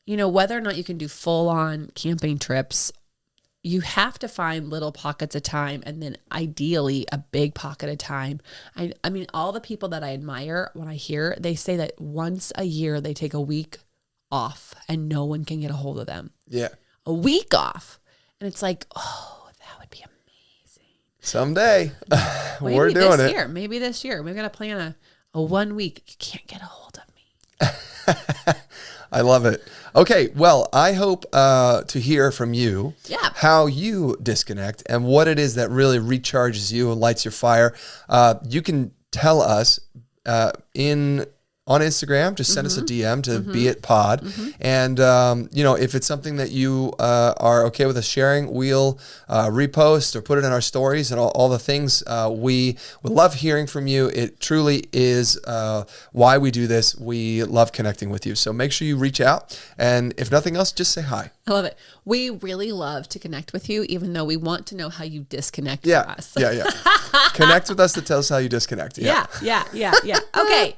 whether or not you can do full on camping trips, you have to find little pockets of time, and then ideally a big pocket of time. I mean, all the people that I admire, when I hear, they say that once a year they take a week off and no one can get a hold of them. Yeah. A week off. And it's like, oh, that would be amazing. Someday. We're doing it. Maybe this year. We're going to plan a 1 week. You can't get a hold of me. I love it. Okay, well, I hope to hear from you how you disconnect and what it is that really recharges you and lights your fire. You can tell us on Instagram, just send us a DM to beit pod. And, if it's something that you are okay with us sharing, we'll repost or put it in our stories and all the things. We would love hearing from you. It truly is why we do this. We love connecting with you. So make sure you reach out. And if nothing else, just say hi. I love it. We really love to connect with you, even though we want to know how you disconnect from us. Yeah. Connect with us to tell us how you disconnect. Yeah. Okay.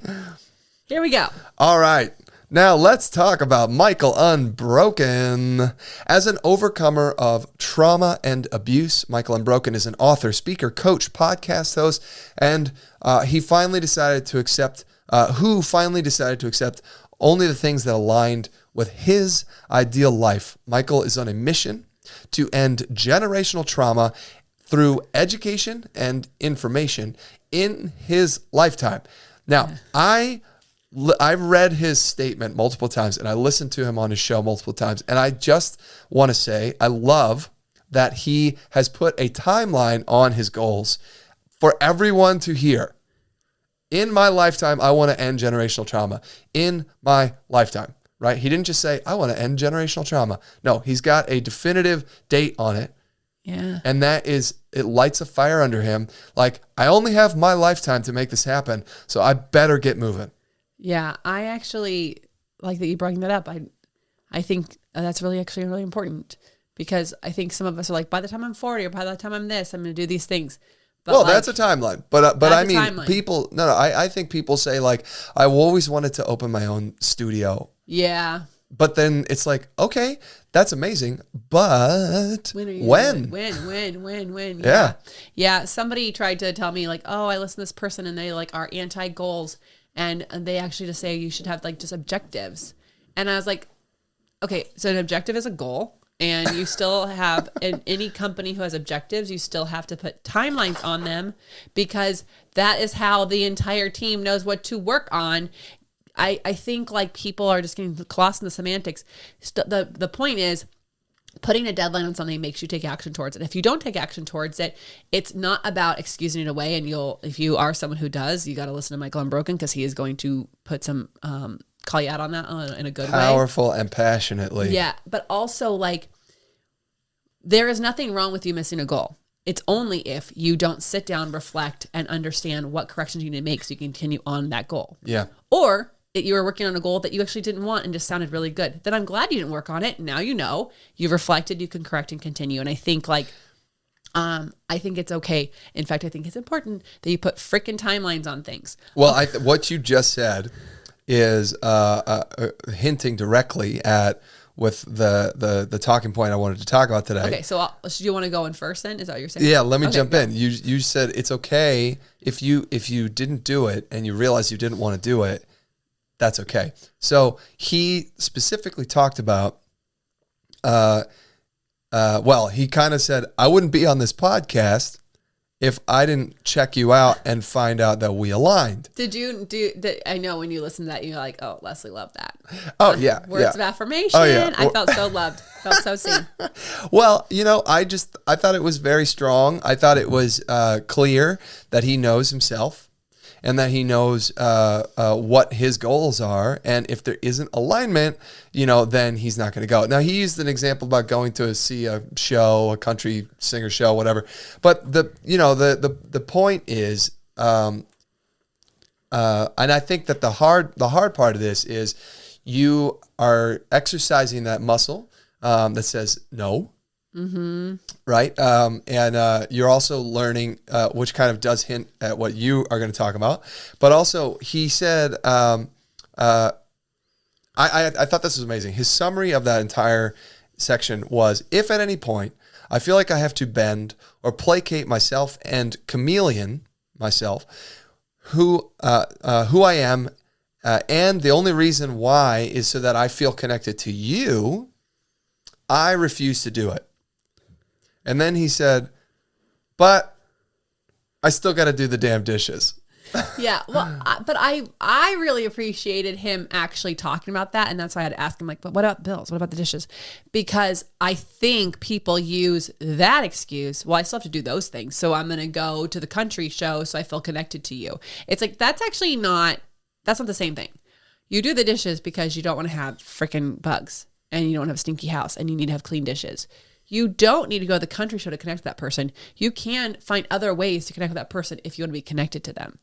Here we go. All right. Now let's talk about Michael Unbroken. As an overcomer of trauma and abuse, Michael Unbroken is an author, speaker, coach, podcast host, and who finally decided to accept only the things that aligned with his ideal life. Michael is on a mission to end generational trauma through education and information in his lifetime. Now, I've read his statement multiple times, and I listened to him on his show multiple times, and I just want to say I love that he has put a timeline on his goals for everyone to hear. In my lifetime, I want to end generational trauma. In my lifetime, right? He didn't just say, I want to end generational trauma. No, he's got a definitive date on it. Yeah. And it lights a fire under him. Like, I only have my lifetime to make this happen, so I better get moving. Yeah, I actually like that you brought that up. I think that's really important, because I think some of us are like, by the time I'm 40 or by the time I'm this, I'm going to do these things. But that's a timeline. But I mean, timeline. People, I think people say like, I've always wanted to open my own studio. Yeah. But then it's like, okay, that's amazing. But when? When? Yeah. Yeah. Somebody tried to tell me like, oh, I listen to this person and they like are anti-goals. And they actually just say you should have like just objectives. And I was like, okay, so an objective is a goal. And you still have, in any company who has objectives, you still have to put timelines on them, because that is how the entire team knows what to work on. I think like people are just getting lost in the semantics. The point is, putting a deadline on something makes you take action towards it. If you don't take action towards it, it's not about excusing it away. And if you are someone who does, you got to listen to Michael Unbroken, because he is going to put some, call you out on that in a good way. Powerful and passionately. Yeah. But also like, there is nothing wrong with you missing a goal. It's only if you don't sit down, reflect, and understand what corrections you need to make so you can continue on that goal. Yeah. Or that you were working on a goal that you actually didn't want and just sounded really good. Then I'm glad you didn't work on it. Now you've reflected, you can correct and continue. And I think like, I think it's okay. In fact, I think it's important that you put freaking timelines on things. Well, what you just said is hinting directly at with the talking point I wanted to talk about today. Okay, so do you want to go in first then? Is that what you're saying? Yeah, let me jump in. You said it's okay if you didn't do it and you realize you didn't want to do it. That's okay. So he specifically talked about, he kind of said, I wouldn't be on this podcast if I didn't check you out and find out that we aligned. I know when you listen to that, you're like, oh, Lesley loved that. Oh, yeah. Words of affirmation. Oh, yeah. I felt so loved. Felt so seen. Well, I thought it was very strong. I thought it was clear that he knows himself and that he knows what his goals are. And if there isn't alignment, then he's not going to go. Now, he used an example about going to see a show, a country singer show, whatever. But the point is, and I think that the hard part of this is you are exercising that muscle that says no. Mm-hmm. Right. And you're also learning, which kind of does hint at what you are going to talk about. But also he said, I thought this was amazing. His summary of that entire section was, if at any point I feel like I have to bend or placate myself and chameleon myself, who I am, and the only reason why is so that I feel connected to you, I refuse to do it. And then he said, but I still got to do the damn dishes. Yeah, well, but I really appreciated him actually talking about that, and that's why I had to ask him, like, but what about bills? What about the dishes? Because I think people use that excuse, well, I still have to do those things, so I'm going to go to the country show so I feel connected to you. It's like, that's not the same thing. You do the dishes because you don't want to have freaking bugs, and you don't have a stinky house, and you need to have clean dishes. You don't need to go to the country show to connect with that person. You can find other ways to connect with that person if you want to be connected to them.